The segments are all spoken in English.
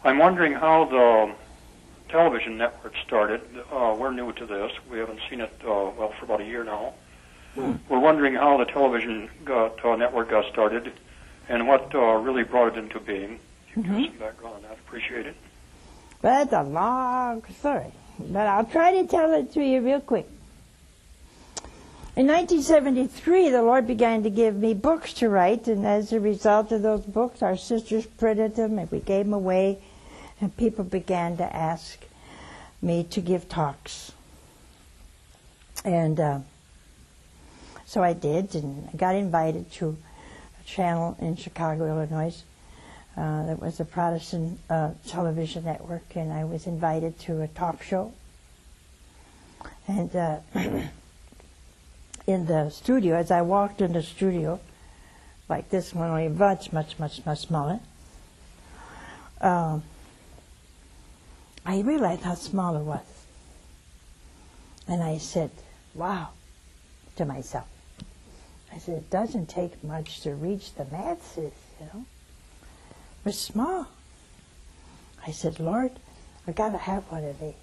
I'm wondering how the television network started. We're new to this. We haven't seen it, for about a year now. We're wondering how the television network got started and what really brought it into being. If you give us some background on that, appreciate it. Well, that's a long story, but I'll try to tell it to you real quick. In 1973, the Lord began to give me books to write, and as a result of those books, our sisters printed them, and we gave them away, and people began to ask me to give talks. And so I did, and I got invited to a channel in Chicago, Illinois, that was a Protestant television network, and I was invited to a talk show. And in the studio, as I walked in the studio, like this one, only much, much, much, much smaller, I realized how small it was. And I said, wow, to myself. I said, it doesn't take much to reach the masses, you know. It was small. I said, Lord, I got to have one of these.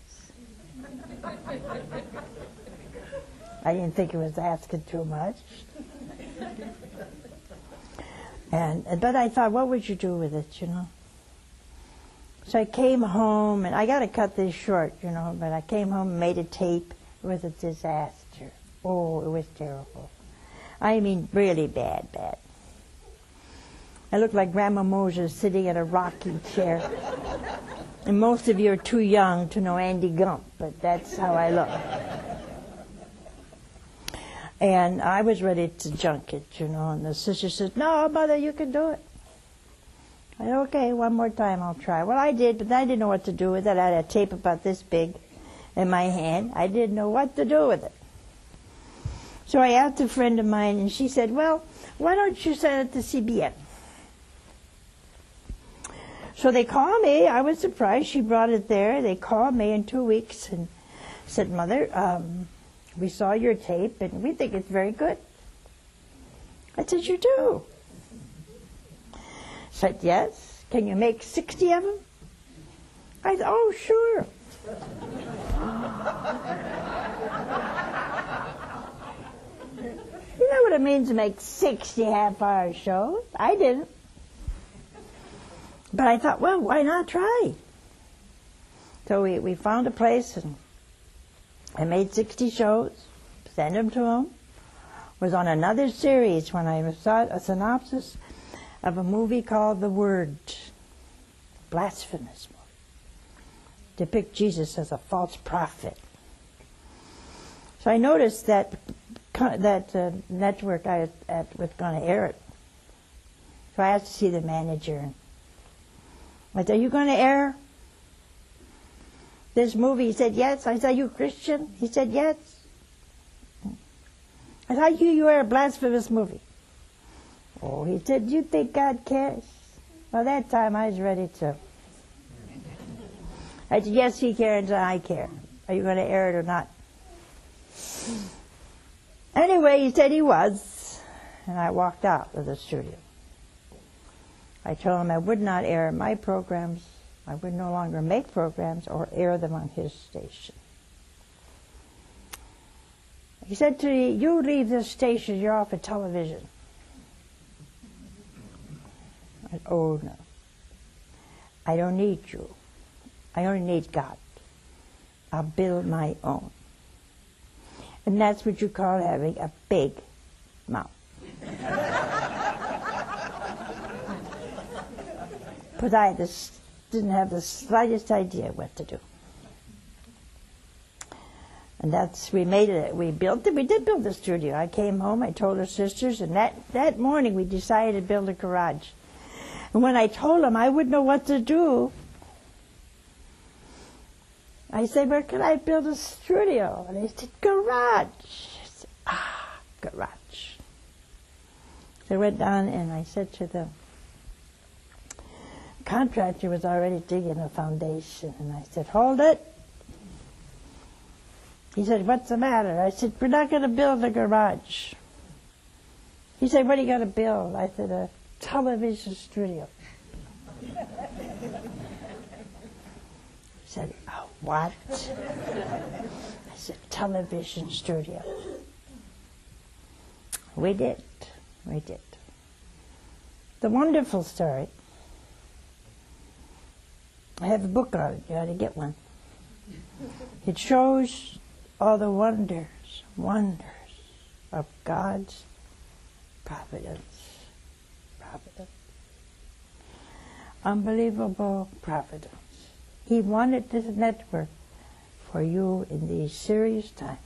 I didn't think it was asking too much. But I thought, what would you do with it, you know? So I came home, and I got to cut this short, you know, but I came home and made a tape. It was a disaster. Oh, it was terrible. I mean, really bad. I looked like Grandma Moses sitting in a rocking chair. And most of you are too young to know Andy Gump, but that's how I look. And I was ready to junk it, you know, and the sister said, no, Mother, you can do it. I said, okay, one more time I'll try. Well, I did, but I didn't know what to do with it. I had a tape about this big in my hand. I didn't know what to do with it. So I asked a friend of mine, and she said, well, why don't you send it to CBN? So they called me. I was surprised. She brought it there. They called me in 2 weeks and said, Mother, we saw your tape, and we think it's very good. I said, you do? Said, yes. Can you make 60 of them? I said, oh, sure. You know what it means to make 60 half-hour shows? I didn't. But I thought, well, why not try? So we found a place, and I made 60 shows, sent them to them. Was on another series when I saw a synopsis of a movie called The Word, blasphemous movie. Depict Jesus as a false prophet. So I noticed that network was going to air it. So I asked to see the manager. I said, are you going to air this movie? He said, yes. I said, are you Christian? He said, yes. I said, how do you air a blasphemous movie? Oh, he said, do you think God cares? Well, that time I was ready to. I said, yes, he cares and I care. Are you going to air it or not? Anyway, he said he was, and I walked out of the studio. I told him I would not air my programs, I would no longer make programs or air them on his station. He said to me, you leave this station, you're off of television. I said, oh no, I don't need you. I only need God. I'll build my own. And that's what you call having a big mouth. But I didn't have the slightest idea what to do. And we made it, we built it, we did build the studio. I came home, I told her sisters, and that morning we decided to build a garage. And when I told them I wouldn't know what to do, I said, where can I build a studio? And they said, garage. I said, garage. So I went down and I said to the contractor was already digging a foundation, and I said, hold it. He said, what's the matter? I said, we're not going to build a garage. He said, what are you going to build? I said, a television studio. said, "A what?" I said, "Television studio." We did. The wonderful story. I have a book on it. You ought to get one. It shows all the wonders of God's providence. Unbelievable providence. He wanted this network for you in these serious times.